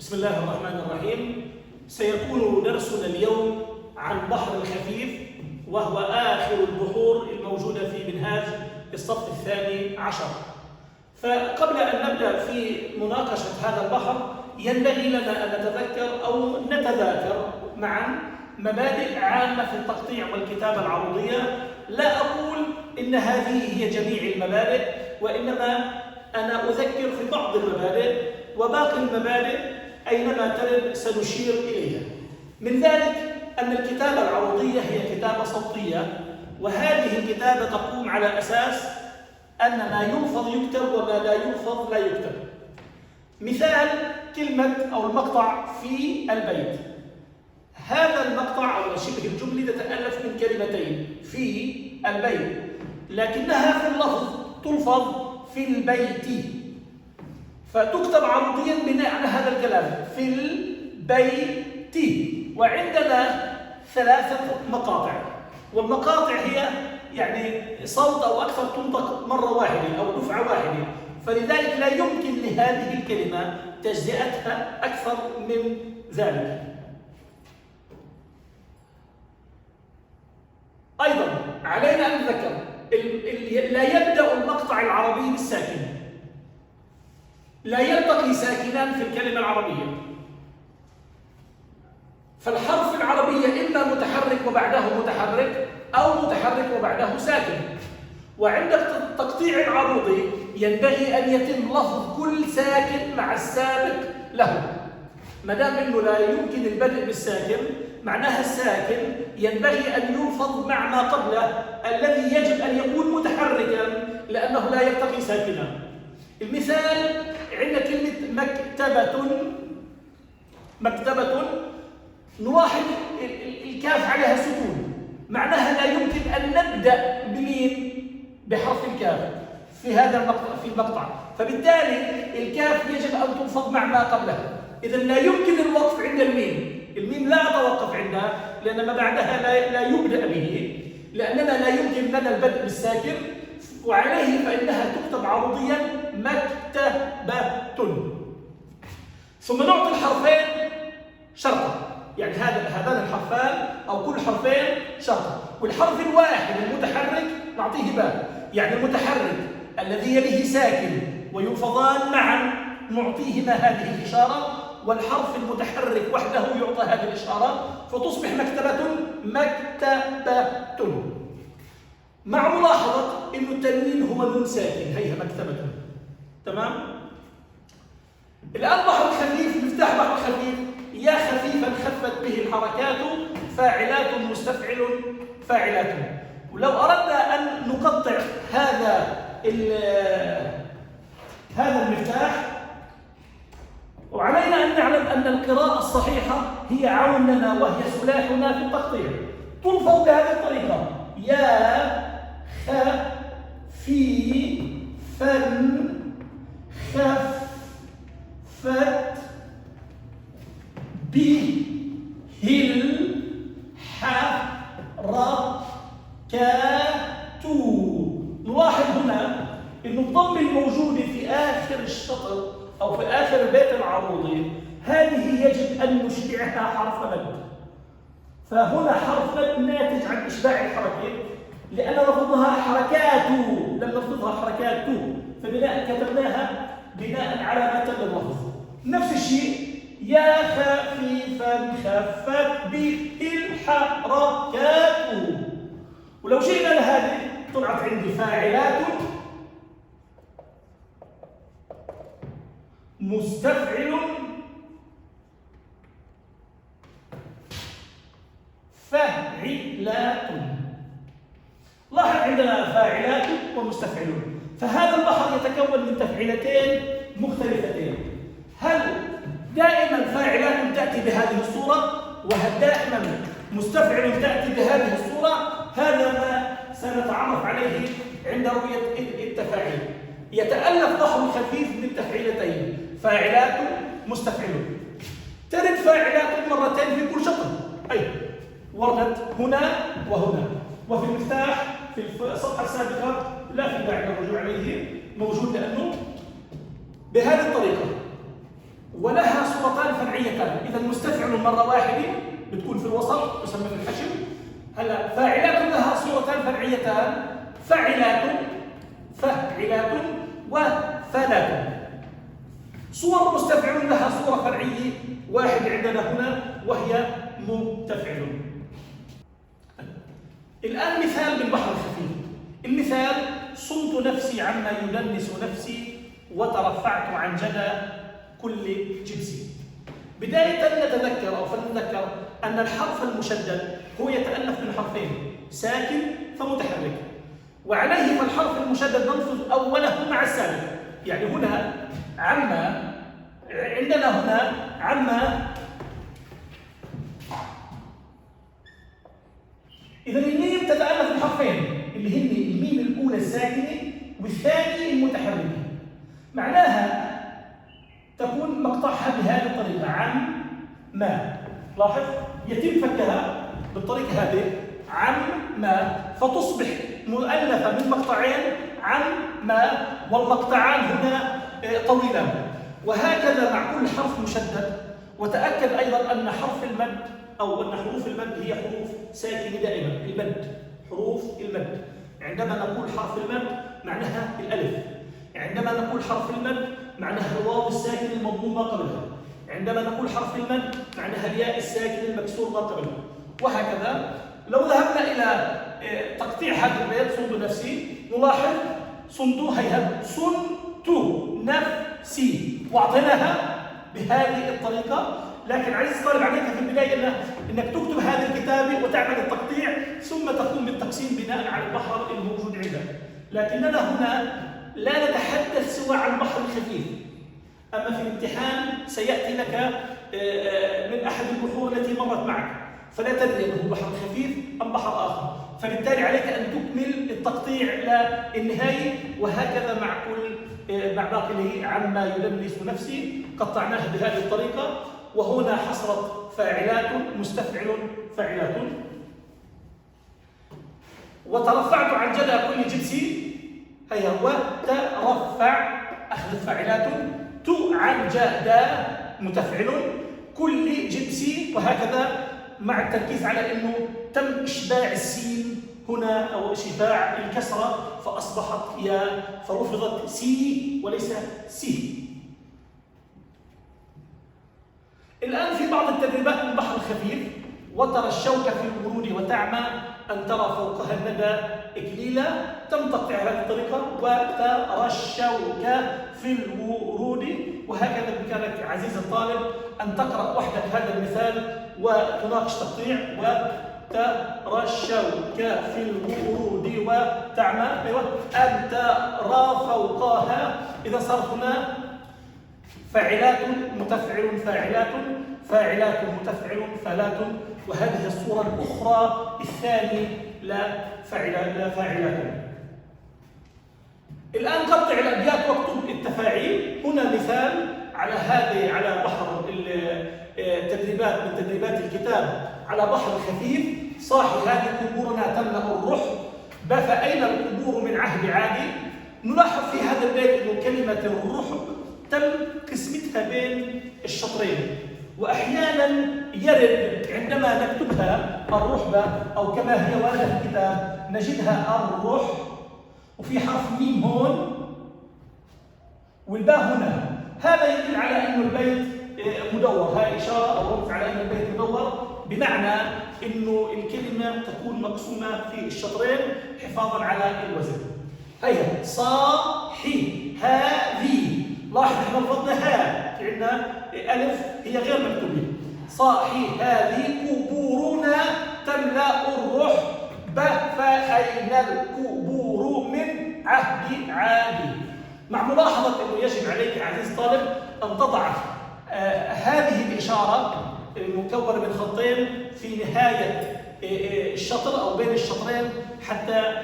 بسم الله الرحمن الرحيم. سيكون درسنا اليوم عن بحر الخفيف، وهو آخر البحور الموجودة في منهاج الصف الثاني عشر. فقبل أن نبدأ في مناقشة هذا البحر ينبغي لنا أن نتذكر أو نتذاكر معا مبادئ عامة في التقطيع والكتابة العروضية. لا أقول إن هذه هي جميع المبادئ، وإنما أنا أذكر في بعض المبادئ، وباقي المبادئ أينما ترد سنشير إليها. من ذلك أن الكتابة العروضية هي كتابة صوتية، وهذه الكتابة تقوم على أساس أن ما يلفظ يكتب وما لا يلفظ لا يكتب. مثال كلمة أو المقطع في البيت. هذا المقطع أو شبه الجملة تتألف من كلمتين، في البيت، لكنها في اللفظ تلفظ في البيت، فتكتب عرضيا بناء على هذا الكلام في البيت. وعندنا ثلاثة مقاطع، والمقاطع هي يعني صوت أو أكثر تنطق مرة واحدة أو دفعة واحدة، فلذلك لا يمكن لهذه الكلمة تجزئتها أكثر من ذلك. أيضا علينا أن نذكر لا يبدأ المقطع العربي بالساكن، لا يلتقي ساكنان في الكلمة العربية، فالحرف العربية إما متحرك وبعده متحرك أو متحرك وبعده ساكن. وعند التقطيع العروضي ينبغي أن يتم لفظ كل ساكن مع السابق له. ما دام أنه لا يمكن البدء بالساكن، معناها الساكن ينبغي أن يلفظ مع ما قبله الذي يجب أن يكون متحركا لأنه لا يلتقي ساكنا. المثال عندنا كلمة مكتبة، نلاحظ الكاف عليها سكون، معناها لا يمكن أن نبدأ بحرف الكاف في هذا المقطع، فبالتالي الكاف يجب أن تلفظ مع ما قبلها. إذا لا يمكن الوقف عند الميم لا أتوقف عندها لأن ما بعدها لا يبدأ به، لأننا لا يمكن لنا البدء بالساكن، وعليه فإنها تكتب عرضيا مكتبة. ثم نعطي الحرفين شرطا، يعني هذان الحرفان أو كل حرفين شرطا، والحرف الواحد المتحرك نعطيه باء، يعني المتحرك الذي يليه ساكن ويلفظان معا نعطيهما هذه الإشارة، والحرف المتحرك وحده يعطى هذه الإشارة، فتصبح مكتبة، مع ملاحظة إنه التنوين هو نون ساكن، هيها مكتبة. تمام؟ الآن بحر الخفيف، مفتاح بحر الخفيف: يا خفيفا خفت به الحركات، فاعلات مستفعل فاعلات. ولو أردنا أن نقطع هذا المفتاح، وعلينا أن نعلم أن القراءة الصحيحة هي عون لنا وهي سلاحنا في التقطيع. تلفظ بهذه الطريقة: يا خفيفا خفت به الحركات. نلاحظ هنا أن الضم الموجود في آخر الشطر أو في آخر البيت العروضي هذه يجب أن نشبعها حرف مد، فهنا حرف مد ناتج عن إشباع الحركة، لأن لفظها حركات لم نلفظها حركات، فبناء كتبناها بناء على ما تم اللفظ. نفس الشيء: يا خفيفا خفت به الحركات. ولو جئنا لهذه طلعت عندي فاعلات مستفعل فاعلات. لاحظ عندنا فاعلات ومستفعلون، فهذا البحر يتكون من تفعيلتين مختلفتين. هل دائما فاعلات تأتي بهذه الصورة، وهل دائما مستفعل تأتي بهذه الصورة؟ هذا ما سنتعرف عليه عند رؤية التفاعيل. يتألف بحر الخفيف من تفعيلتين: فاعلات مستفعلون. ترد فاعلات مرتين في كل شطر، أي وردت هنا وهنا، وفي المفتاح في الصفحة السابقة لا في داعي للرجوع عليه، موجود لأنه بهذه الطريقة. ولها صورتان فرعيتان. إذا مستفعل مرة واحدة بتكون في الوسط تسمى في الحشو. هلا فاعلات لها صورتان فرعيتان، فاعلات وفاعلات. صور مستفعل لها صورة فرعية واحد عندنا هنا وهي متفعل. الآن مثال من بحر الخفيف. المثال: صمت نفسي عما يدنس نفسي وترفعت عن جدى كل جبسي. بداية نتذكر أو فلنتذكر أن الحرف المشدد هو يتألف من حرفين، ساكن فمتحرك، وعليه فالحرف المشدد نلفظ أوله مع السابق. يعني هنا عما، عندنا هنا عما، إذا الميم تتألف من حرفين اللي هن الميم الأولى الساكنة والثانية المتحركة. معناها تكون مقطعها بهذه الطريقة: عن ما. لاحظ يتم فكها بالطريقة هذه: عن ما، فتصبح مؤلفة من مقطعين عن ما، والمقطعان هنا طويلان. وهكذا مع كل حرف مشدد. وتأكد أيضا أن حرف المد أو أن حروف المد هي حروف ساكنة دائما. المد، حروف المد، عندما نقول حرف المد معناها الألف، عندما نقول حرف المد معناها الواو الساكن المضموم ما قبلها، عندما نقول حرف المد معناها الياء الساكن المكسور ما قبلها، وهكذا. لو ذهبنا إلى تقطيع هذا البيت: صمت نفسي، نلاحظ صمت هيهب صنت نفسي، واعطيناها بهذه الطريقة. لكن عزيزي الطالب عليك في البداية انك تكتب هذه الكتابة وتعمل التقطيع ثم تقوم بالتقسيم بناء على البحر الموجود عندك. لكننا هنا لا نتحدث سوى عن البحر الخفيف. أما في الامتحان سيأتي لك من أحد البحور التي مرت معك، فلا تدري أنه بحر خفيف أم بحر آخر، فبالتالي عليك أن تكمل التقطيع للنهاية. وهكذا مع باقي عما يدنس نفسي قطعناه بهذه الطريقة. وهنا حصلت فاعلات، مستفعل، فاعلات. وترفعت عن جدى كل جبسي، هيا وترفع أخذ فاعلات، عن جدى متفعل، كل جبسي، وهكذا مع التركيز على أنه تم إشباع السين هنا أو إشباع الكسرة فأصبحت ياء، فرفضت سي وليس سي. الآن في بعض التدريبات من بحر الخفيف: وترى الشوك في الورود وتعمى أن ترى فوقها الندى إكليلا. تم تقطيع هذه الطريقة: وترى الشوك في الورود. وهكذا بإمكانك عزيزي الطالب أن تقرأ وحدك هذا المثال وتناقش تقطيع: وترى الشوك في الورود وتعمى أن ترى فوقها. إذا صار هنا فاعلات متفعل فاعلات، فاعلات متفعل فاعلات. وهذه الصورة الأخرى الثانية لا فاعلات. الآن قطع الأبيات واكتب التفاعيل. هنا مثال على بحر التدريبات من تدريبات الكتاب على بحر الخفيف: صاحي هذه قبورنا تملأ الرح، فأين القبور من عهد عادي. نلاحظ في هذا البيت أن كلمة الرحب تم قسمتها بين الشطرين، وأحيانا يرد عندما نكتبها الرحبة أو كما هي واردة في الكتاب نجدها الرح وفي حرف ميم هون والباء هنا. هذا يدل على أن البيت مدور، هاي إشارة أو رمز على أن البيت مدور، بمعنى أنه الكلمة تكون مقسومة في الشطرين حفاظا على الوزن. هيا صاحي هذه، لاحظ احنا لفظنا ها، عندنا ألف هي غير مكتوبة. صاحي هذه قبورنا تملأ الرح، فأين القبور من عهد عادي. مع ملاحظة أنه يجب عليك عزيزي الطالب أن تضع هذه الإشارة المكونة من خطين في نهاية الشطر أو بين الشطرين حتى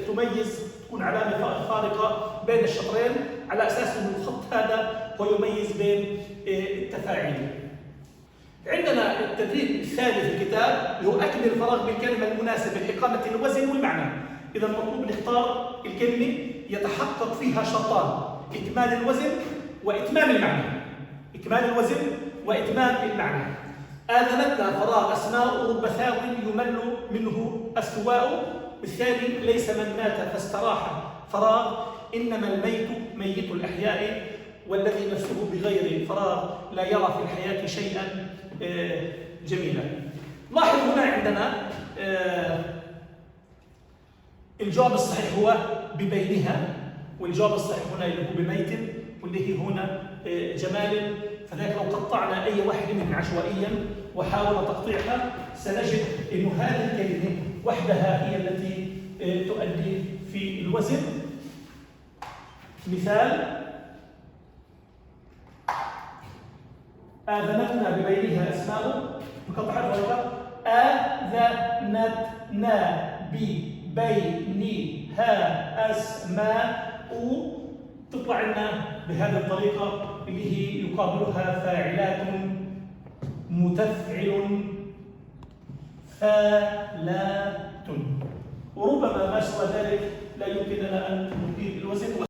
تميز، تكون علامة فارقة بين الشطرين على أساس أن الخط هذا هو يميز بين التفاعيل. عندنا التدريب الثاني في الكتاب اللي هو أكمل الفراغ بالكلمة المناسبة لإقامة الوزن والمعنى. إذا مطلوب نختار الكلمة يتحقق فيها شرطان: إكمال الوزن وإتمام المعنى. إكمال الوزن وإتمام المعنى. آذنتنا فراغ أسماء رب ثاو يمل منه الثواء. بالثاني ليس من مات فاستراح فراغ، إنما الميت ميت الأحياء، والذي نفسه بغير فراغ لا يرى في الحياة شيئا جميلا. لاحظ هنا عندنا الجواب الصحيح هو ببينها، والجواب الصحيح هنا اللي هو بميت، واللي هي هنا جمال. فذلك لو قطعنا أي واحد منهم عشوائيا وحاول تقطيعها سنجد أن هذه الكلمة وحدها هي التي تؤدي في الوزن. مثال: آذنتنا ببينها أسماء، مقطعات ورقة، آذنتنا ببينها أسماء، تطلع لنا بهذه الطريقة اللي هي يقابلها فاعلات، متفعل، فالات. وربما ما سوى ذلك لا يمكننا أن نطيل الوزن.